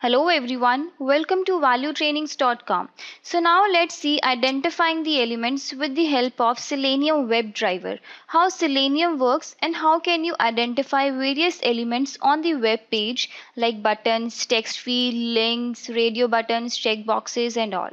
Hello everyone, welcome to valuetrainings.com. So now let's see identifying the elements with the help of Selenium WebDriver, how Selenium works and how can you identify various elements on the web page like buttons, text field, links, radio buttons, checkboxes and all.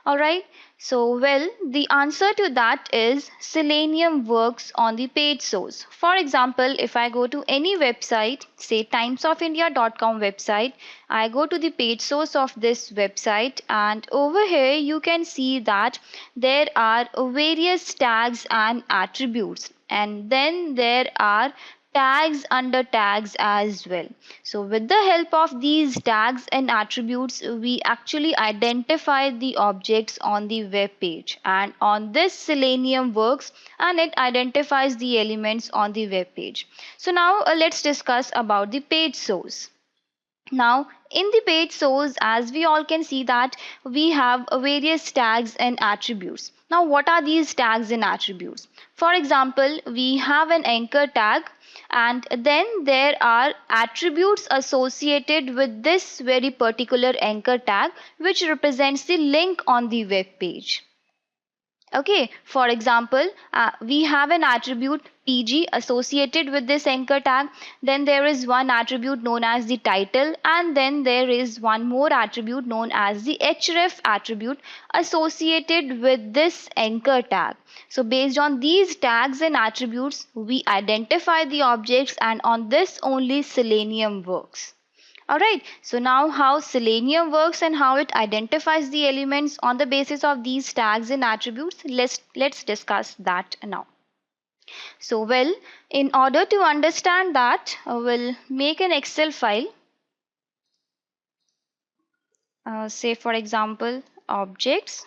Alright, the answer to that is Selenium works on the page source. For example, if I go to any website, say timesofindia.com website, I go to the page source of this website and over here you can see that there are various tags and attributes and then there are tags under tags as well. So with the help of these tags and attributes, we actually identify the objects on the web page, and on this Selenium works and it identifies the elements on the web page. So now let's discuss about the page source. Now in the page source, as we all can see that we have various tags and attributes. Now what are these tags and attributes? For example, we have an anchor tag and then there are attributes associated with this very particular anchor tag which represents the link on the web page. Okay, for example, we have an attribute PG associated with this anchor tag. Then there is one attribute known as the title, and then there is one more attribute known as the Href attribute associated with this anchor tag. So based on these tags and attributes, we identify the objects, and on this only Selenium works. Alright, so now how Selenium works and how it identifies the elements on the basis of these tags and attributes, let's discuss that now. So in order to understand that, we'll make an Excel file. Say for example, objects,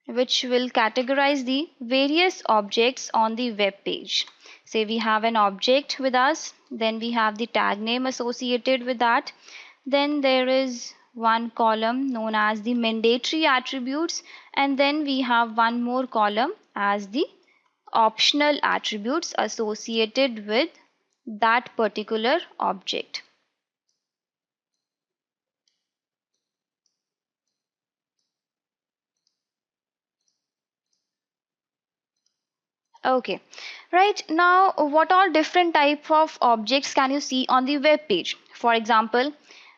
which will categorize the various objects on the web page. Say we have an object with us, then we have the tag name associated with that, then there is one column known as the mandatory attributes, and then we have one more column as the optional attributes associated with that particular object. Okay, right now what all different type of objects can you see on the web page? For example,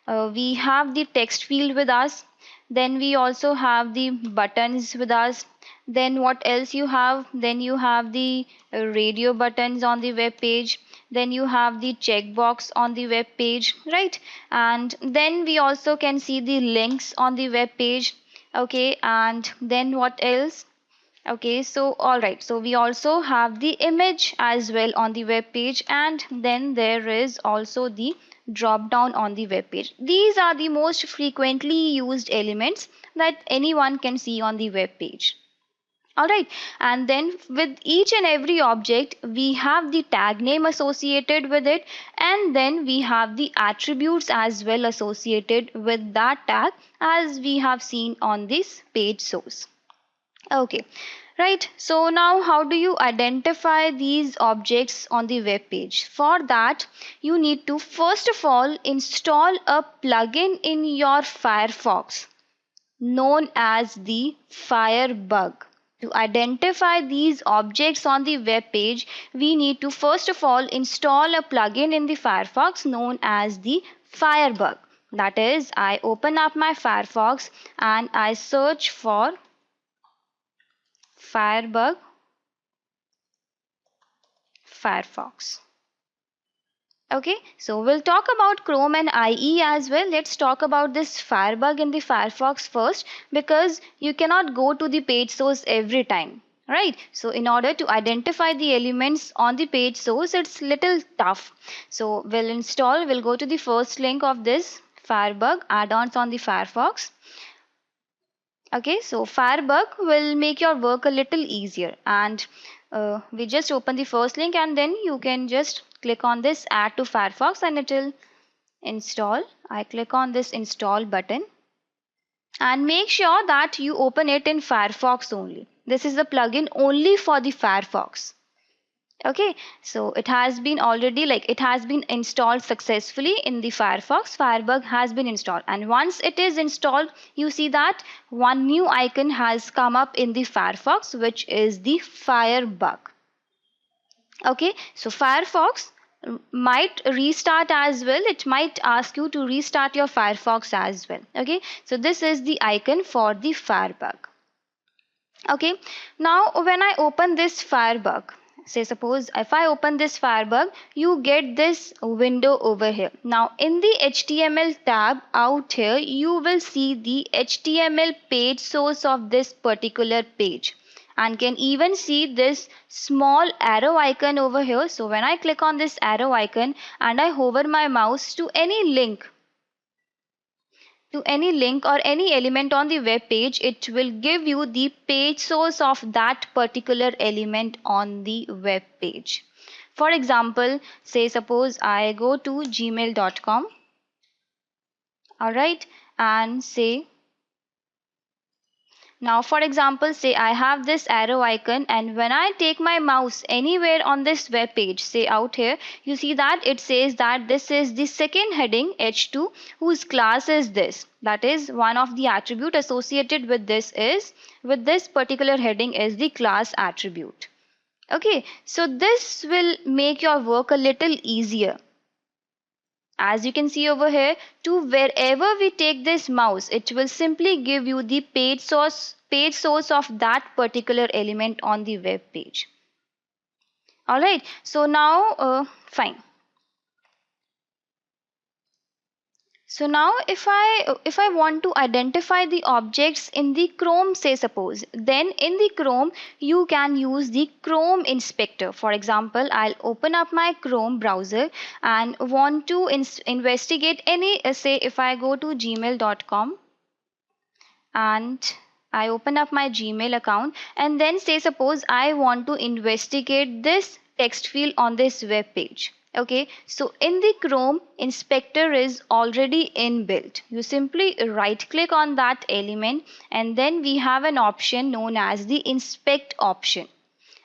we have the text field with us, then we also have the buttons with us, then what else you have? Then you have the radio buttons on the web page, then you have the checkbox on the web page, right? And then we also can see the links on the web page. Okay, and then what else? Okay, so all right, so we also have the image as well on the web page, and then there is also the drop down on the web page. These are the most frequently used elements that anyone can see on the web page. All right, and then with each and every object we have the tag name associated with it, and then we have the attributes as well associated with that tag, as we have seen on this page source. Okay, right. So now how do you identify these objects on the web page? For that, you need to first of all install a plugin in your Firefox known as the Firebug. To identify these objects on the web page, we need to first of all install a plugin in the Firefox known as the Firebug. That is, I open up my Firefox and I search for Firebug Firefox. Okay, so we'll talk about Chrome and IE as well. Let's talk about this Firebug in the Firefox first, because you cannot go to the page source every time, right? So in order to identify the elements on the page source, it's little tough. So we'll go to the first link of this Firebug add-ons on the Firefox. Okay, so Firebug will make your work a little easier, and we just open the first link and then you can just click on this add to Firefox and it will install. I click on this install button and make sure that you open it in Firefox only. This is the plugin only for the Firefox. Okay, so it has been already, it has been installed successfully in the Firefox. Firebug has been installed, and once it is installed, you see that one new icon has come up in the Firefox, which is the Firebug. Okay, so Firefox might restart as well. It might ask you to restart your Firefox as well. Okay, so this is the icon for the Firebug. Okay, now when I open this Firebug, say suppose if I open this Firebug, you get this window over here. Now in the HTML tab out here, you will see the HTML page source of this particular page, and can even see this small arrow icon over here. So when I click on this arrow icon and I hover my mouse to any link, or any element on the web page, it will give you the page source of that particular element on the web page. For example, say suppose I go to gmail.com, all right, and say, now for example, say I have this arrow icon, and when I take my mouse anywhere on this web page, say out here, you see that it says that this is the second heading h2, whose class is this. That is, one of the attribute associated with this particular heading is the class attribute. Okay, so this will make your work a little easier. As you can see over here, to wherever we take this mouse, it will simply give you the page source of that particular element on the web page. All right, so now fine. So now if I want to identify the objects in the Chrome, say suppose, then in the Chrome you can use the Chrome inspector. For example, I'll open up my Chrome browser and want to investigate any, say if I go to gmail.com and I open up my Gmail account, and then say suppose I want to investigate this text field on this web page. Okay, so in the Chrome, inspector is already inbuilt. You simply right click on that element, and then we have an option known as the inspect option.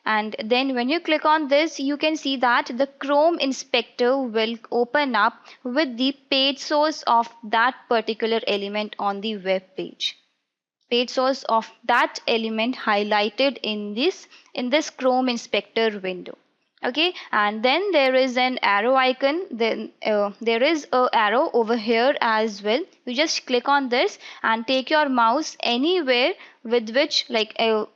And then when you click on this, you can see that the Chrome inspector will open up with the page source of that particular element on the web page. Page source of that element highlighted in this Chrome inspector window. Okay, and then there is an arrow icon, then there is a arrow over here as well. You just click on this and take your mouse anywhere with which,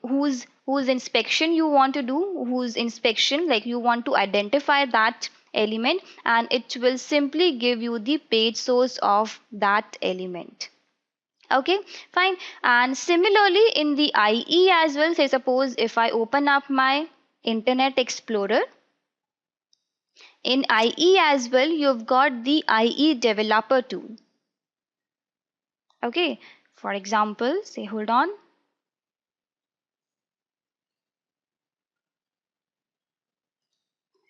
whose inspection you want to do, whose inspection, you want to identify that element, and it will simply give you the page source of that element. Okay, fine. And similarly in the IE as well, say suppose if I open up my Internet Explorer, in IE as well you've got the IE developer tool. Okay, for example, say hold on.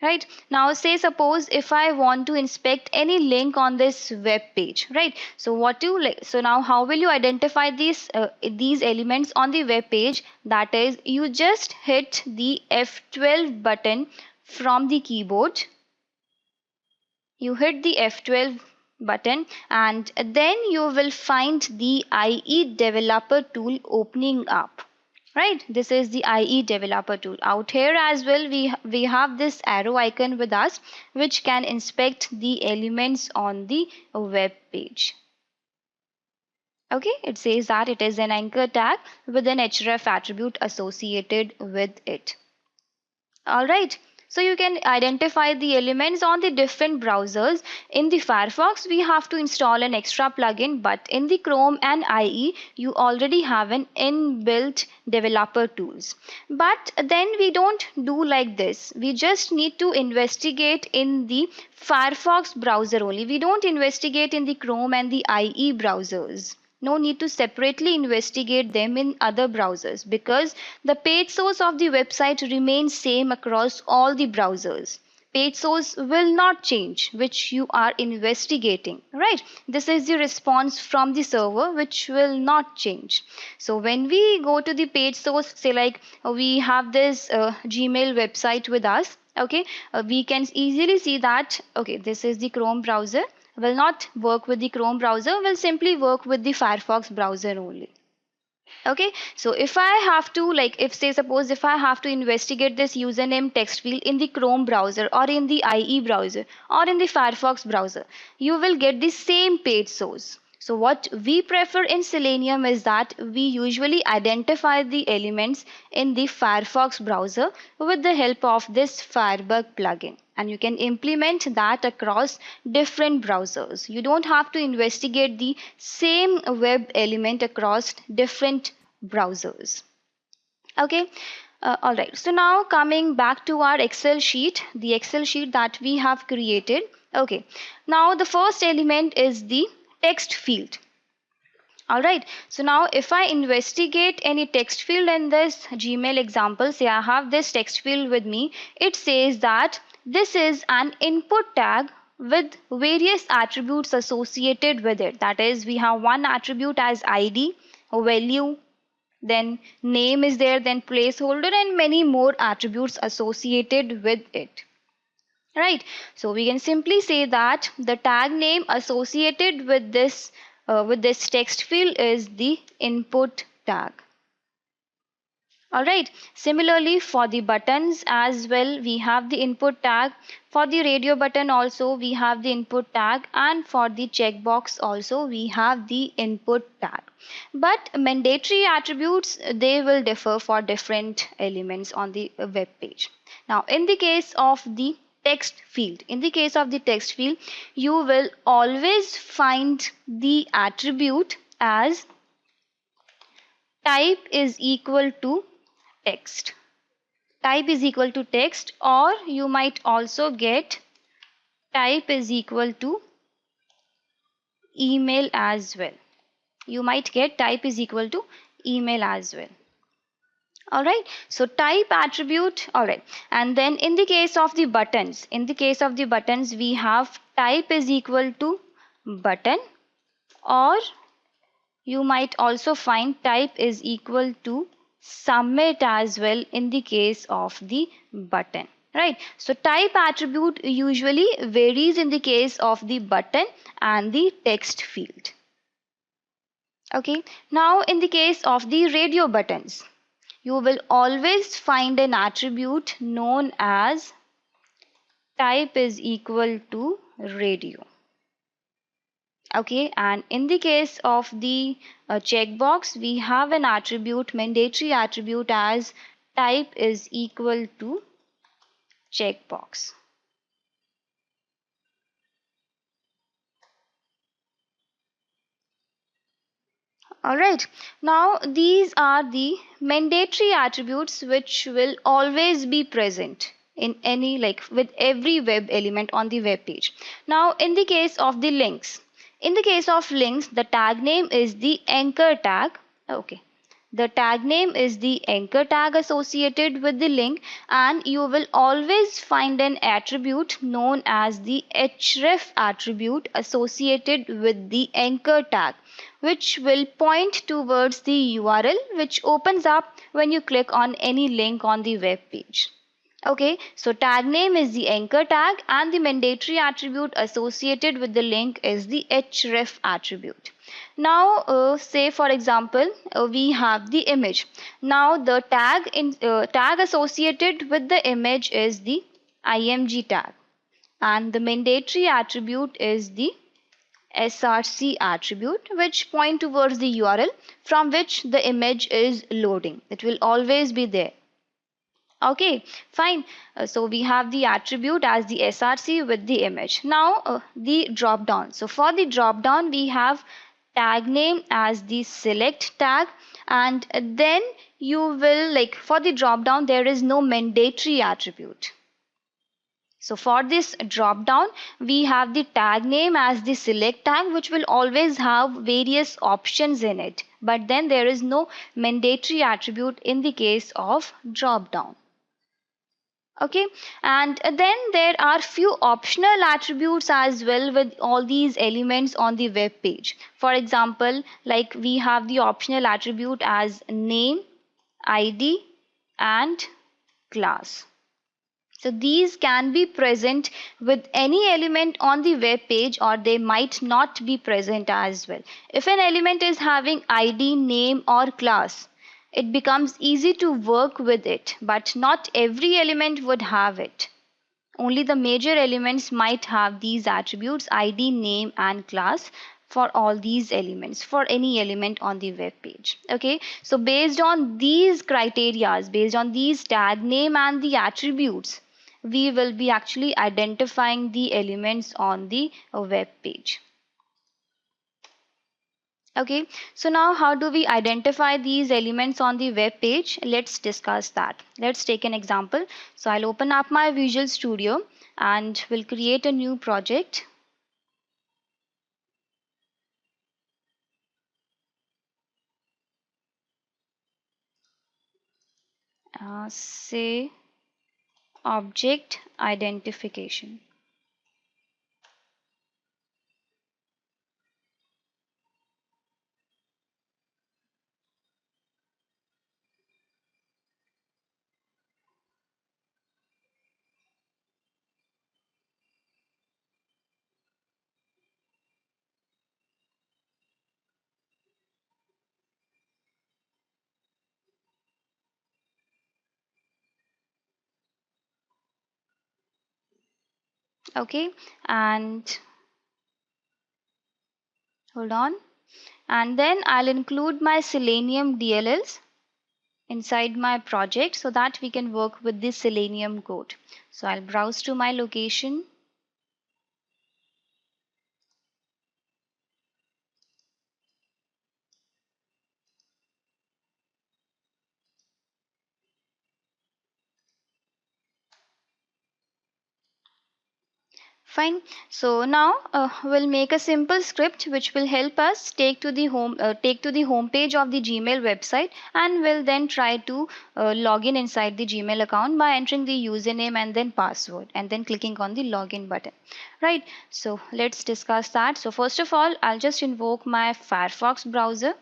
Right, now say suppose if I want to inspect any link on this web page, right? So so now how will you identify these elements on the web page? That is, you just hit the F12 button from the keyboard. You hit the F12 button, and then you will find the IE developer tool opening up. Right, this is the IE developer tool. Out here as well, we have this arrow icon with us, which can inspect the elements on the web page. Okay, it says that it is an anchor tag with an href attribute associated with it. All right, so you can identify the elements on the different browsers. In the Firefox, we have to install an extra plugin, but in the Chrome and IE, you already have an inbuilt developer tools. But then we don't do like this. We just need to investigate in the Firefox browser only. We don't investigate in the Chrome and the IE browsers. No need to separately investigate them in other browsers, because the page source of the website remains same across all the browsers. Page source will not change which you are investigating, right? This is the response from the server which will not change. So when we go to the page source, say we have this Gmail website with us, Okay, we can easily see that, okay, this is the Chrome browser, will not work with the Chrome browser, will simply work with the Firefox browser only. Okay, so if I have to, like, if say suppose if I have to investigate this username text field in the Chrome browser or in the IE browser or in the Firefox browser, you will get the same page source. So what we prefer in Selenium is that we usually identify the elements in the Firefox browser with the help of this Firebug plugin, and you can implement that across different browsers. You don't have to investigate the same web element across different browsers. Okay, all right. So now coming back to our Excel sheet, the Excel sheet that we have created. Okay, now the first element is the text field. All right, so now if I investigate any text field in this Gmail example, say I have this text field with me, it says that this is an input tag with various attributes associated with it. That is, we have one attribute as ID, a value, then name is there, then placeholder, and many more attributes associated with it. Right, so we can simply say that the tag name associated with this text field is the input tag. All right, similarly for the buttons as well, we have the input tag. For the radio button also we have the input tag, and for the checkbox also we have the input tag. But mandatory attributes, they will differ for different elements on the web page. Now in the case of the text field, you will always find the attribute as type is equal to text. Type is equal to text, or you might also get type is equal to email as well. You might get type is equal to email as well. All right, so type attribute. All right, and then in the case of the buttons, we have type is equal to button, or you might also find type is equal to submit as well in the case of the button. Right, so type attribute usually varies in the case of the button and the text field. Okay, now in the case of the radio buttons, you will always find an attribute known as type is equal to radio. Okay, and in the case of the checkbox, we have an attribute, mandatory attribute, as type is equal to checkbox. All right, now these are the mandatory attributes which will always be present in any, like, with every web element on the web page. Now in the case of the links, the tag name is the anchor tag. Okay, the tag name is the anchor tag associated with the link, and you will always find an attribute known as the href attribute associated with the anchor tag, which will point towards the URL which opens up when you click on any link on the web page. Okay, so tag name is the anchor tag, and the mandatory attribute associated with the link is the href attribute. Now say for example we have the image. Now the tag associated with the image is the img tag, and the mandatory attribute is the src attribute, which point towards the URL from which the image is loading. It will always be there. Okay, fine. So we have the attribute as the src with the image. Now the drop down. So for the drop down, we have tag name as the select tag, and then you will, like, for the drop down there is no mandatory attribute. So for this drop down, we have the tag name as the select tag, which will always have various options in it, but then there is no mandatory attribute in the case of drop down. Okay, and then there are few optional attributes as well with all these elements on the web page. For example, like, we have the optional attribute as name, ID, and class. So these can be present with any element on the web page, or they might not be present as well. If an element is having ID, name or class, it becomes easy to work with it, but not every element would have it. Only the major elements might have these attributes ID, name and class for all these elements, for any element on the web page. Okay, so based on these criterias, based on these tag name and the attributes, we will be actually identifying the elements on the web page. Okay, so now how do we identify these elements on the web page? Let's discuss that. Let's take an example. So I'll open up my Visual Studio and we'll create a new project. Say object identification. Okay, and hold on. And then I'll include my Selenium DLLs inside my project so that we can work with the Selenium code. So I'll browse to my location. Fine. So now we'll make a simple script which will help us take to the home page of the Gmail website, and we'll then try to log in inside the Gmail account by entering the username and then password and then clicking on the login button. Right. So let's discuss that. So first of all, I'll just invoke my Firefox browser.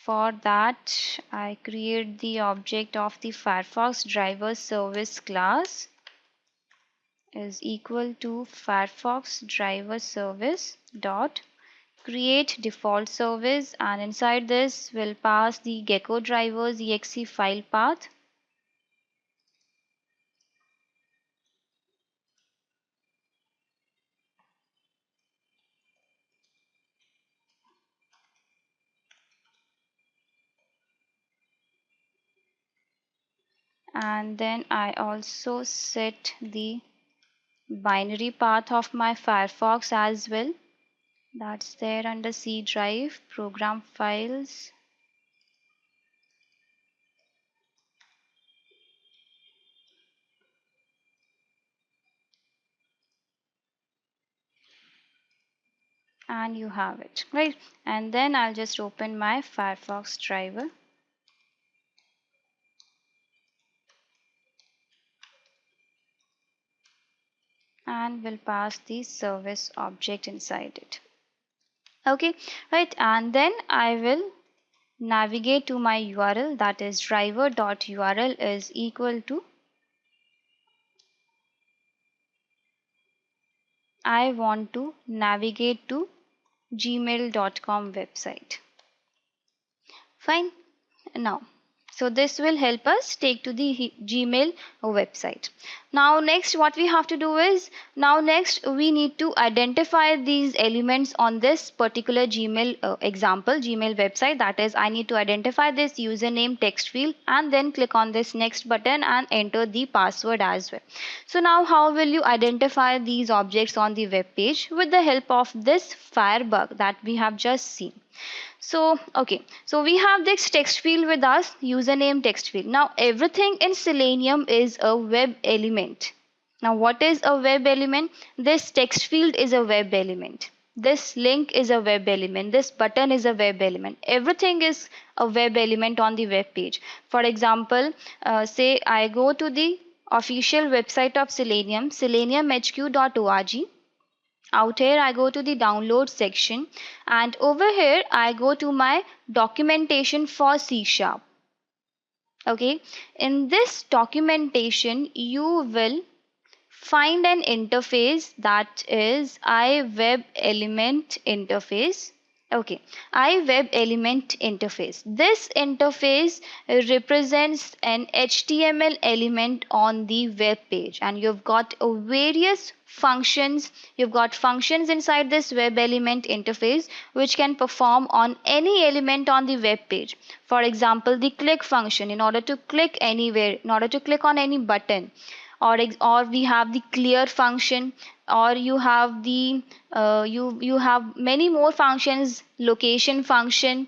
For that, I create the object of the Firefox driver service class is equal to Firefox driver service dot create default service, and inside this we'll pass the gecko drivers exe file path. And then I also set the binary path of my Firefox as well. That's there under C drive, program files. And you have it, right? And then I'll just open my Firefox driver. And we'll pass the service object inside it. Okay, right, and then I will navigate to my URL, that is driver.url is equal to I want to navigate to gmail.com website. Fine. Now, so this will help us take to the Gmail website. Now next what we have to do is, next we need to identify these elements on this particular Gmail Gmail website. That is, I need to identify this username text field and then click on this next button and enter the password as well. So now how will you identify these objects on the web page? With the help of this Firebug that we have just seen. So okay, so we have this text field with us, username text field. Now everything in Selenium is a web element. Now what is a web element? This text field is a web element. This link is a web element. This button is a web element. Everything is a web element on the web page. For example, say I go to the official website of Selenium, seleniumhq.org. Out here I go to the download section, and over here I go to my documentation for C#. Okay, in this documentation you will find an interface, that is iWeb element interface. Okay, iWeb element interface. This interface represents an HTML element on the web page, and you've got various functions. You've got functions inside this web element interface which can perform on any element on the web page. For example, the click function, in order to click anywhere, in order to click on any button, or we have the clear function, or you have the you have many more functions. Location function,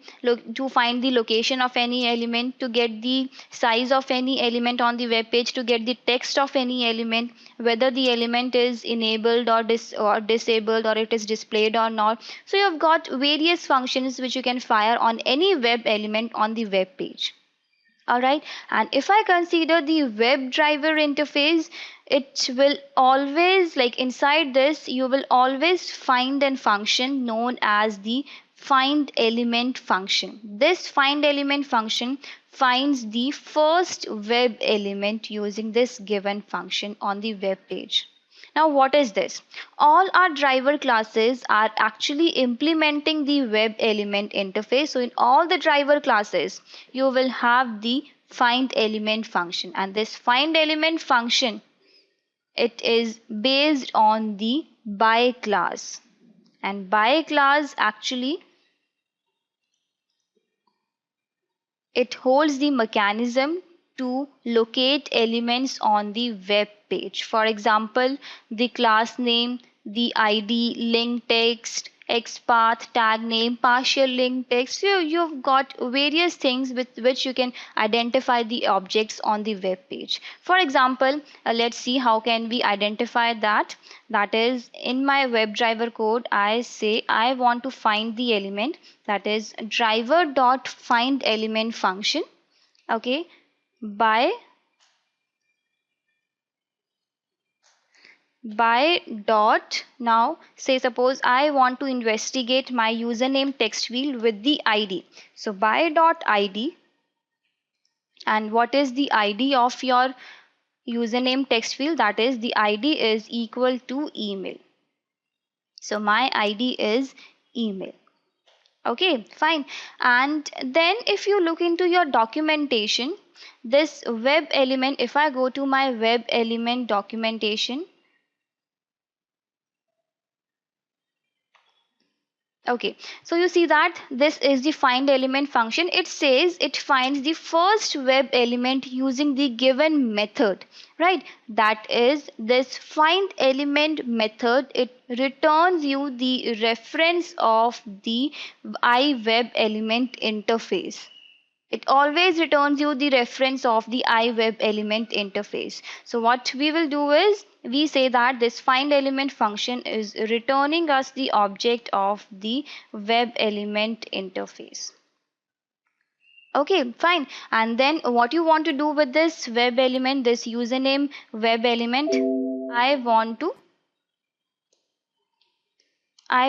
to find the location of any element, to get the size of any element on the web page, to get the text of any element, whether the element is enabled or disabled, or it is displayed or not. So you've got various functions which you can fire on any web element on the web page. Alright, and if I consider the WebDriver interface, it will always, like inside this, you will always find a function known as the find element function. This find element function finds the first web element using this given function on the web page. Now, what is this? All our driver classes are actually implementing the web element interface. So in all the driver classes, you will have the find element function, and this find element function, it is based on the by class, and by class actually it holds the mechanism to locate elements on the web page. For example, the class name, the ID, link text, XPath, tag name, partial link text. So you've got various things with which you can identify the objects on the web page. For example, let's see how can we identify that. That is, in my WebDriver code, I say I want to find the element, that is driver dot find element function. Okay, by dot, now say suppose I want to investigate my username text field with the ID. So by dot ID, and what is the ID of your username text field? That is, the ID is equal to email. So my ID is email. Okay, fine. And then if you look into your documentation, this web element, if I go to my web element documentation, okay, so you see that this is the find element function. It says it finds the first web element using the given method, right? That is, this find element method, it returns you the reference of the iWeb element interface. It always returns you the reference of the iWeb element interface. So what we will do is, we say that this find element function is returning us the object of the web element interface. Okay, fine. And then what you want to do with this web element, this username web element, I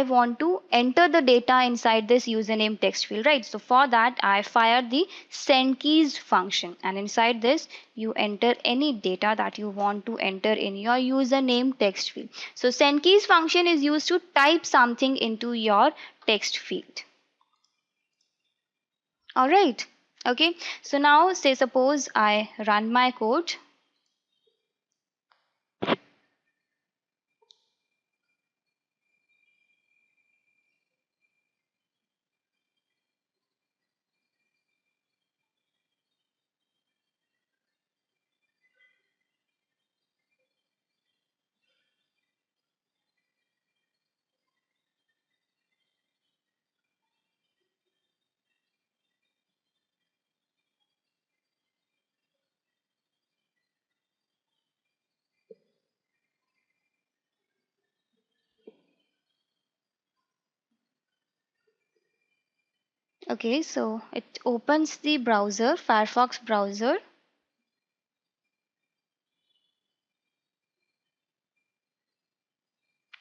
want to enter the data inside this username text field, right? So for that, I fire the send keys function, and inside this, you enter any data that you want to enter in your username text field. So send keys function is used to type something into your text field. All right. Okay. So now say suppose I run my code. Okay, so it opens the browser, Firefox browser.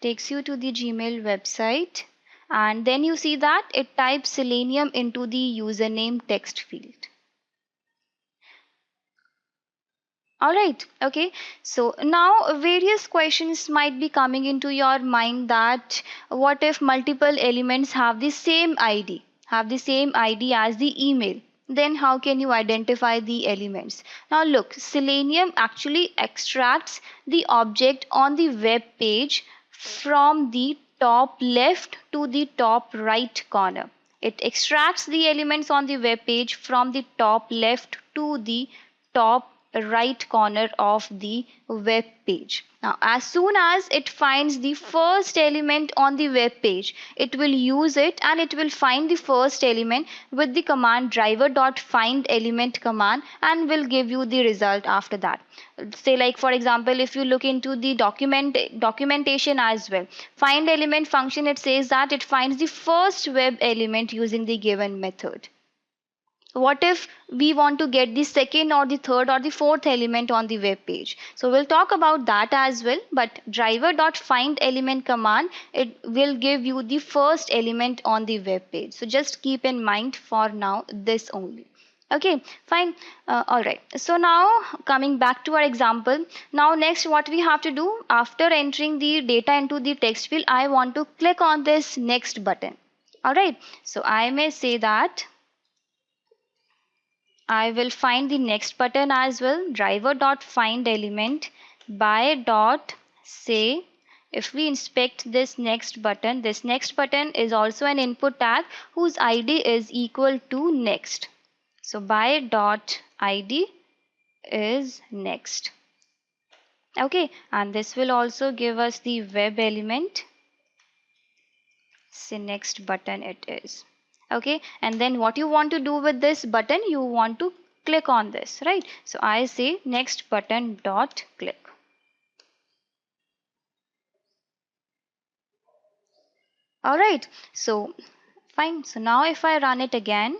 Takes you to the Gmail website, and then you see that it types Selenium into the username text field. Alright, okay. So now various questions might be coming into your mind that what if multiple elements have the same ID, as the email? Then how can you identify the elements? Now look, Selenium actually extracts the object on the web page from the top left to the top right corner. It extracts the elements on the web page from the top left to the top right corner of the web page. Now, as soon as it finds the first element on the web page, it will use it and it will find the first element with the command driver.findElement command and will give you the result after that. Say like for example, if you look into the documentation as well, find element function, it says that it finds the first web element using the given method. What if we want to get the second or the third or the fourth element on the web page? So we'll talk about that as well, but driver.findElement command, it will give you the first element on the web page. So just keep in mind for now this only. Okay, fine. All right, so now coming back to our example, now next what we have to do, after entering the data into the text field, I want to click on this next button. All right, so I may say that I will find the next button as well, driver.findElement by dot say. If we inspect this next button is also an input tag whose ID is equal to next. So by dot ID is next. Okay, and this will also give us the web element. Say next button it is. Okay, and then what you want to do with this button, you want to click on this, right? So I say next button dot click. All right, so fine. So now if I run it again,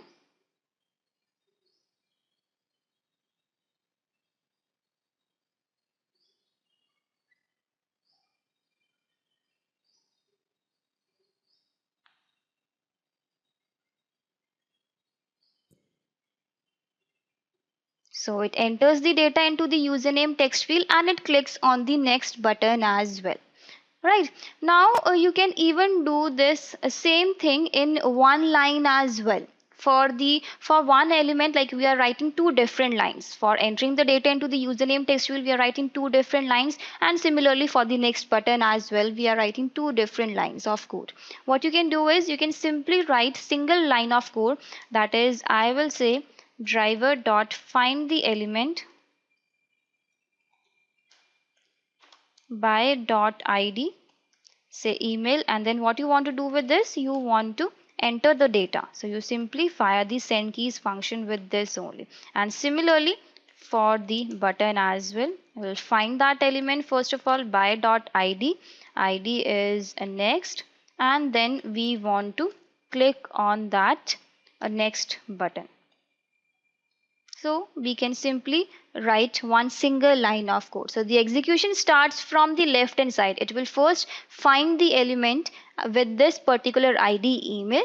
so it enters the data into the username text field and it clicks on the next button as well. Right, now you can even do this same thing in one line as well. For one element, like we are writing two different lines. For entering the data into the username text field, we are writing two different lines, and similarly for the next button as well, we are writing two different lines of code. What you can do is you can simply write single line of code, that is I will say driver dot find the element by dot id, say email, and then what you want to do with this, you want to enter the data, so you simply fire the send keys function with this only. And similarly for the button as well, we'll find that element first of all by dot id, id is a next, and then we want to click on that next button. So we can simply write one single line of code. So the execution starts from the left hand side. It will first find the element with this particular ID email.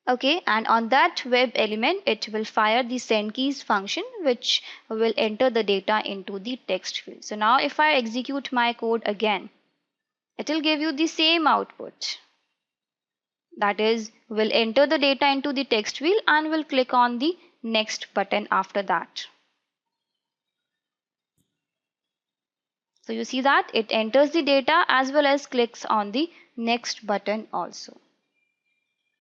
Okay, and on that web element, it will fire the send keys function, which will enter the data into the text field. So now if I execute my code again, it will give you the same output. That is, we'll enter the data into the text field and we'll click on the next button after that. So you see that it enters the data as well as clicks on the next button also.